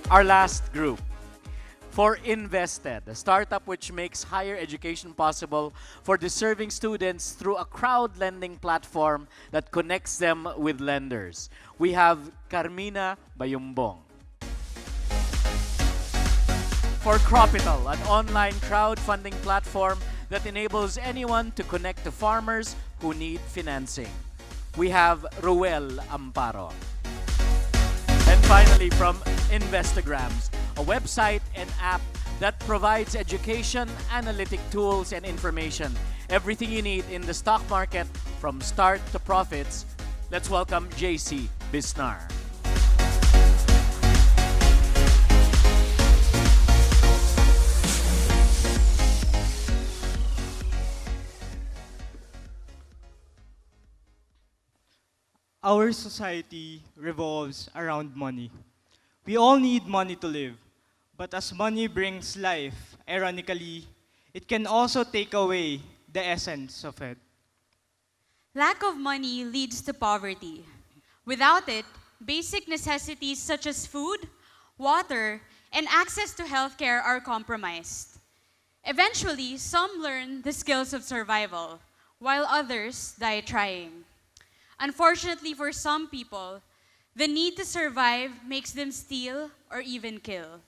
Our last group, for Invested, a startup which makes higher education possible for deserving students through a crowd lending platform that connects them with lenders. We have Carmina Bayumbong. For Cropital, an online crowdfunding platform that enables anyone to connect to farmers who need financing. We have Ruel Amparo. And finally, from Investagrams, a website and app that provides education, analytic tools, and information. Everything you need in the stock market from start to profits. Let's welcome JC Bisnar. Our society revolves around money. We all need money to live, but as money brings life, ironically, it can also take away the essence of it. Lack of money leads to poverty. Without it, basic necessities such as food, water, and access to healthcare are compromised. Eventually, some learn the skills of survival, while others die trying. Unfortunately for some people, the need to survive makes them steal or even kill.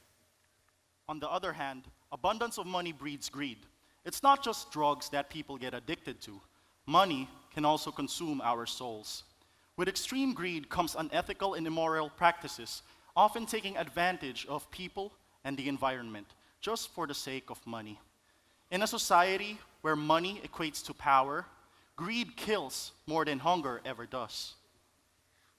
On the other hand, abundance of money breeds greed. It's not just drugs that people get addicted to. Money can also consume our souls. With extreme greed comes unethical and immoral practices, often taking advantage of people and the environment just for the sake of money. In a society where money equates to power, greed kills more than hunger ever does.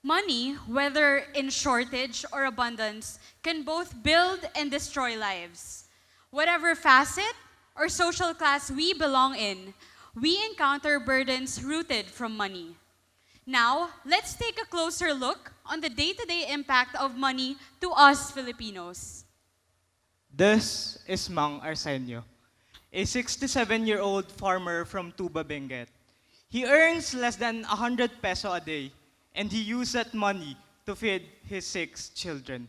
Money, whether in shortage or abundance, can both build and destroy lives. Whatever facet or social class we belong in, we encounter burdens rooted from money. Now, let's take a closer look on the day-to-day impact of money to us Filipinos. This is Mang Arsenio, a 67-year-old farmer from Tuba, Benguet. He earns less than 100 peso a day, and he used that money to feed his 6 children.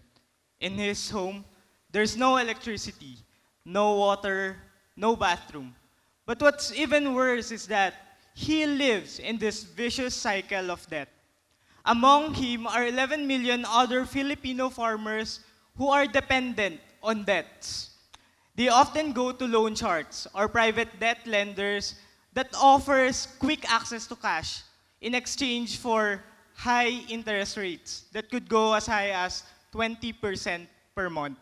In his home, there's no electricity, no water, no bathroom. But what's even worse is that he lives in this vicious cycle of debt. Among him are 11 million other Filipino farmers who are dependent on debts. They often go to loan sharks or private debt lenders that offers quick access to cash in exchange for high interest rates that could go as high as 20% per month.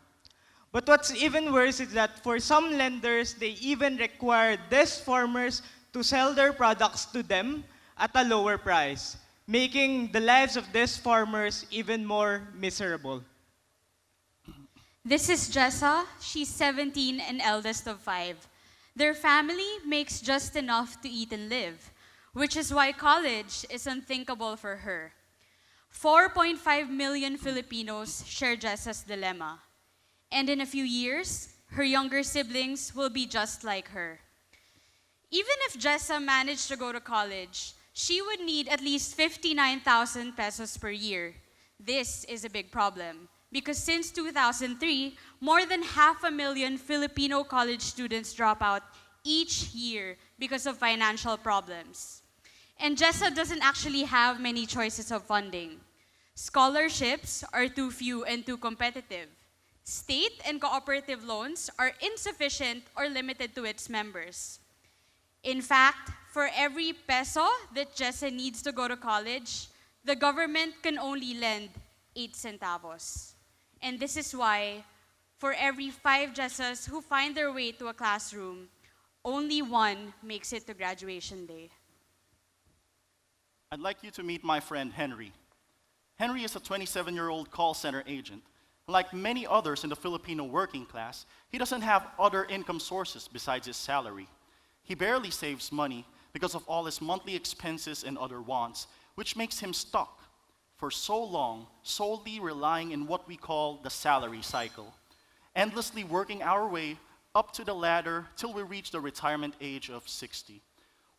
But what's even worse is that for some lenders, they even require these farmers to sell their products to them at a lower price, making the lives of these farmers even more miserable. This is Jessa. She's 17 and eldest of 5. Their family makes just enough to eat and live, which is why college is unthinkable for her. 4.5 million Filipinos share Jessa's dilemma. And in a few years, her younger siblings will be just like her. Even if Jessa managed to go to college, she would need at least 59,000 pesos per year. This is a big problem because since 2003, more than 500,000 Filipino college students drop out each year because of financial problems. And Jessa doesn't actually have many choices of funding. Scholarships are too few and too competitive. State and cooperative loans are insufficient or limited to its members. In fact, for every peso that Jessa needs to go to college, the government can only lend 8 centavos. And this is why, for every 5 Jessas who find their way to a classroom, only 1 makes it to graduation day. I'd like you to meet my friend Henry. Henry is a 27-year-old call center agent. Like many others in the Filipino working class, he doesn't have other income sources besides his salary. He barely saves money because of all his monthly expenses and other wants, which makes him stuck for so long, solely relying in what we call the salary cycle, endlessly working our way up to the ladder till we reach the retirement age of 60.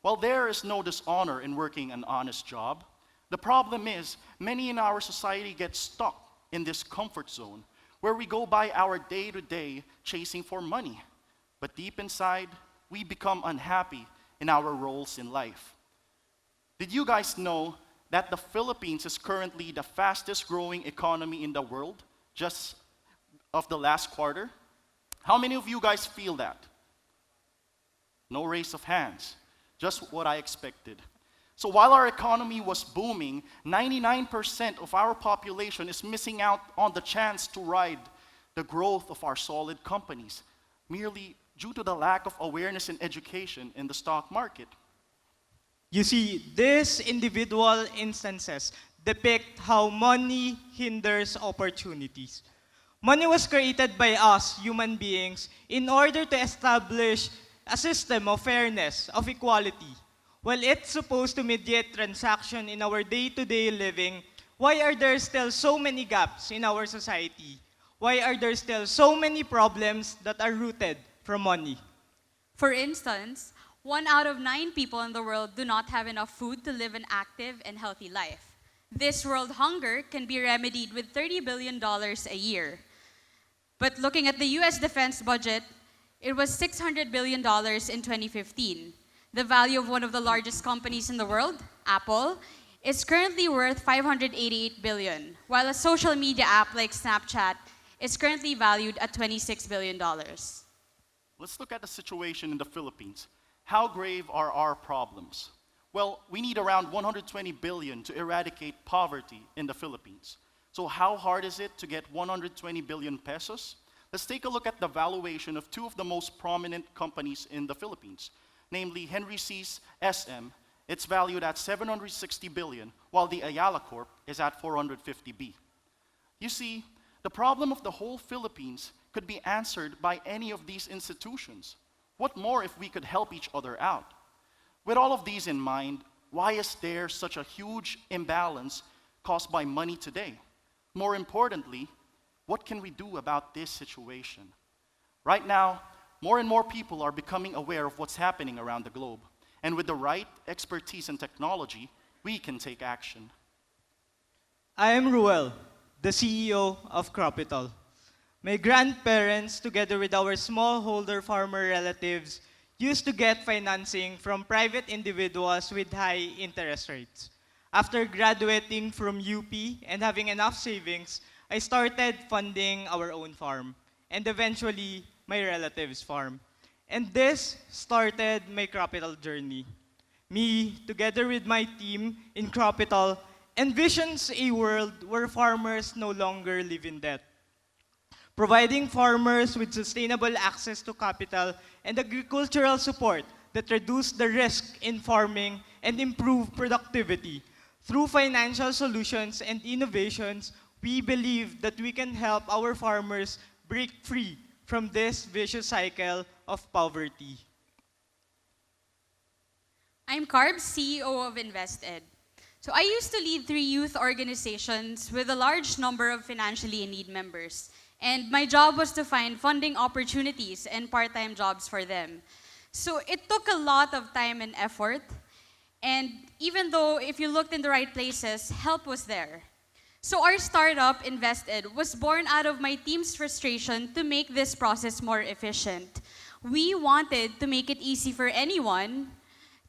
While there is no dishonor in working an honest job, the problem is many in our society get stuck in this comfort zone where we go by our day-to-day chasing for money. But deep inside, we become unhappy in our roles in life. Did you guys know that the Philippines is currently the fastest growing economy in the world, just of the last quarter? How many of you guys feel that? No raise of hands, just what I expected. So while our economy was booming, 99% of our population is missing out on the chance to ride the growth of our solid companies, merely due to the lack of awareness and education in the stock market. You see, these individual instances depict how money hinders opportunities. Money was created by us, human beings, in order to establish a system of fairness, of equality. While it's supposed to mediate transaction in our day-to-day living, why are there still so many gaps in our society? Why are there still so many problems that are rooted from money? For instance, 1 out of 9 people in the world do not have enough food to live an active and healthy life. This world hunger can be remedied with $30 billion a year. But looking at the US defense budget, it was $600 billion in 2015. The value of one of the largest companies in the world, Apple, is currently worth $588 billion, while a social media app like Snapchat is currently valued at $26 billion. Let's look at the situation in the Philippines. How grave are our problems? Well, we need around 120 billion to eradicate poverty in the Philippines. So how hard is it to get 120 billion pesos? Let's take a look at the valuation of two of the most prominent companies in the Philippines, namely Henry C's SM. It's valued at 760 billion, while the Ayala Corp is at 450 B. You see, the problem of the whole Philippines could be answered by any of these institutions. What more if we could help each other out? With all of these in mind, why is there such a huge imbalance caused by money today? More importantly, what can we do about this situation? Right now, more and more people are becoming aware of what's happening around the globe. And with the right expertise and technology, we can take action. I am Ruel, the CEO of Cropital. My grandparents, together with our smallholder farmer relatives, used to get financing from private individuals with high interest rates. After graduating from UP and having enough savings, I started funding our own farm and eventually my relatives' farm. And this started my Cropital journey. Me, together with my team in Cropital, envisions a world where farmers no longer live in debt, providing farmers with sustainable access to capital and agricultural support that reduce the risk in farming and improve productivity. Through financial solutions and innovations, we believe that we can help our farmers break free from this vicious cycle of poverty. I'm Carb's CEO of Invested. So I used to lead 3 youth organizations with a large number of financially in need members. And my job was to find funding opportunities and part-time jobs for them. So it took a lot of time and effort. And even though if you looked in the right places, help was there. So our startup, Invested, was born out of my team's frustration to make this process more efficient. We wanted to make it easy for anyone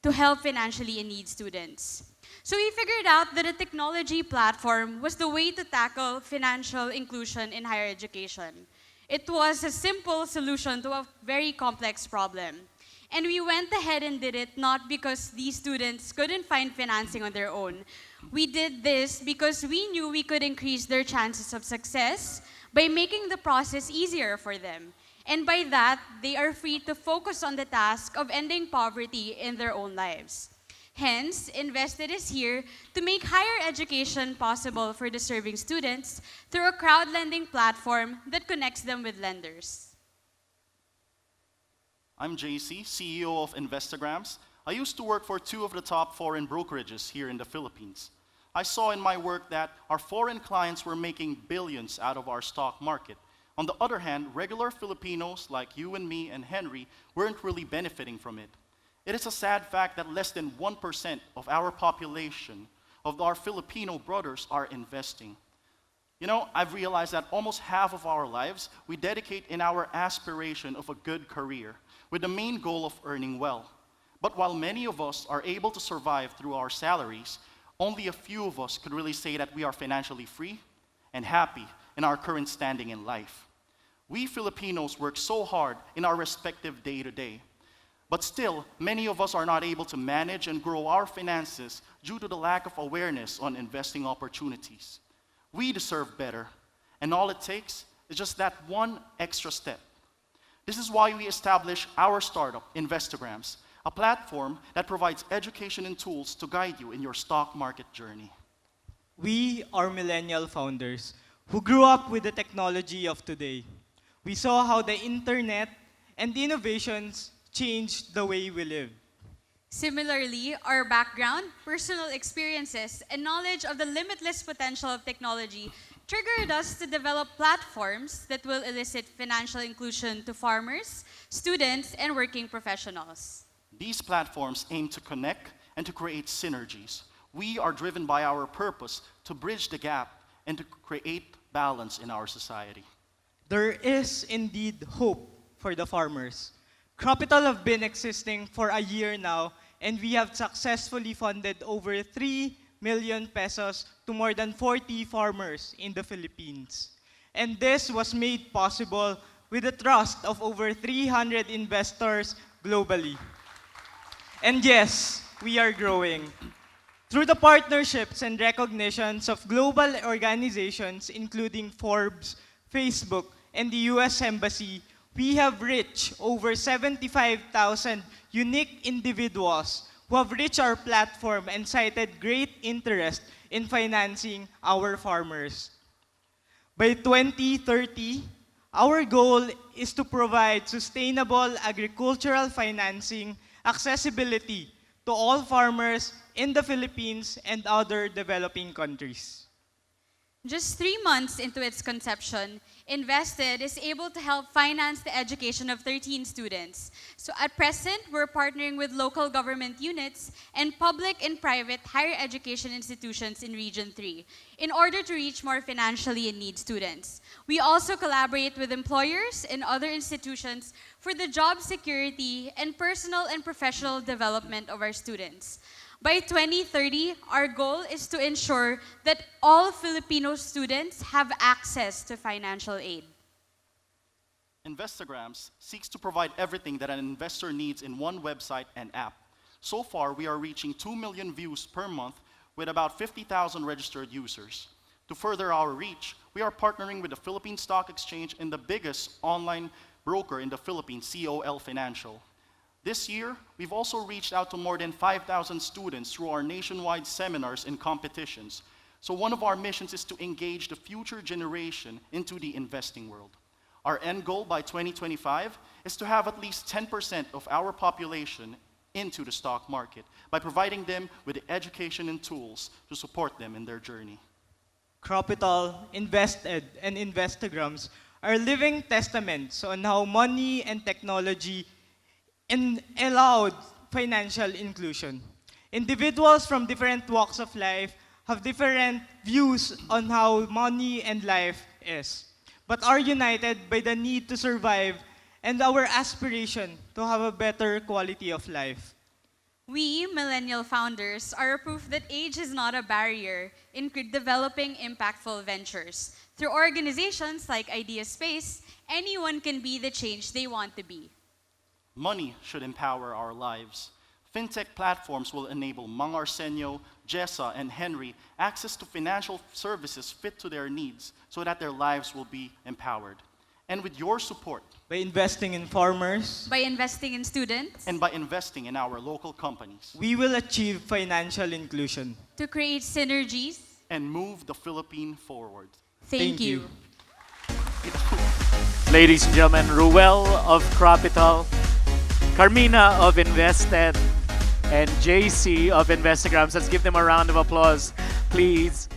to help financially in need students. So we figured out that a technology platform was the way to tackle financial inclusion in higher education. It was a simple solution to a very complex problem. And we went ahead and did it not because these students couldn't find financing on their own. We did this because we knew we could increase their chances of success by making the process easier for them. And by that, they are free to focus on the task of ending poverty in their own lives. Hence, Invested is here to make higher education possible for deserving students through a crowd lending platform that connects them with lenders. I'm JC, CEO of Investagrams. I used to work for 2 of the top foreign brokerages here in the Philippines. I saw in my work that our foreign clients were making billions out of our stock market. On the other hand, regular Filipinos like you and me and Henry weren't really benefiting from it. It is a sad fact that less than 1% of our population, of our Filipino brothers, are investing. You know, I've realized that almost half of our lives we dedicate in our aspiration of a good career with the main goal of earning well. But while many of us are able to survive through our salaries, only a few of us could really say that we are financially free and happy in our current standing in life. We Filipinos work so hard in our respective day-to-day, but still, many of us are not able to manage and grow our finances due to the lack of awareness on investing opportunities. We deserve better, and all it takes is just that one extra step. This is why we established our startup, Investagrams, a platform that provides education and tools to guide you in your stock market journey. We are millennial founders who grew up with the technology of today. We saw how the internet and innovations changed the way we live. Similarly, our background, personal experiences, and knowledge of the limitless potential of technology triggered us to develop platforms that will elicit financial inclusion to farmers, students, and working professionals. These platforms aim to connect and to create synergies. We are driven by our purpose to bridge the gap and to create balance in our society. There is indeed hope for the farmers. Cropital have been existing for a year now, and we have successfully funded over 3 million pesos to more than 40 farmers in the Philippines. And this was made possible with the trust of over 300 investors globally. And yes, we are growing. Through the partnerships and recognitions of global organizations including Forbes, Facebook, and the US Embassy, we have reached over 75,000 unique individuals who have reached our platform and cited great interest in financing our farmers. By 2030, our goal is to provide sustainable agricultural financing accessibility to all farmers in the Philippines and other developing countries. Just 3 months into its conception, Invested is able to help finance the education of 13 students. So at present, we're partnering with local government units and public and private higher education institutions in Region 3 in order to reach more financially in need students. We also collaborate with employers and other institutions for the job security and personal and professional development of our students. By 2030, our goal is to ensure that all Filipino students have access to financial aid. Investagrams seeks to provide everything that an investor needs in one website and app. So far, we are reaching 2 million views per month with about 50,000 registered users. To further our reach, we are partnering with the Philippine Stock Exchange and the biggest online broker in the Philippines, COL Financial. This year, we've also reached out to more than 5,000 students through our nationwide seminars and competitions. So one of our missions is to engage the future generation into the investing world. Our end goal by 2025 is to have at least 10% of our population into the stock market by providing them with the education and tools to support them in their journey. Cropital, Invested, and Investagrams are living testaments on how money and technology allowed financial inclusion. Individuals from different walks of life have different views on how money and life is, but are united by the need to survive and our aspiration to have a better quality of life. We, millennial founders, are a proof that age is not a barrier in developing impactful ventures. Through organizations like Idea Space, anyone can be the change they want to be. Money should empower our lives. Fintech platforms will enable Mang Arsenio, Jessa, and Henry access to financial services fit to their needs so that their lives will be empowered. And with your support, By investing in farmers, By investing in students, and by investing in our local companies, we will achieve financial inclusion. to create synergies. and move the Philippine forward. Thank Thank you. you. Ladies and gentlemen, Ruel of Cropital, Carmina of Invested, and JC of Investagrams. Let's give them a round of applause, please.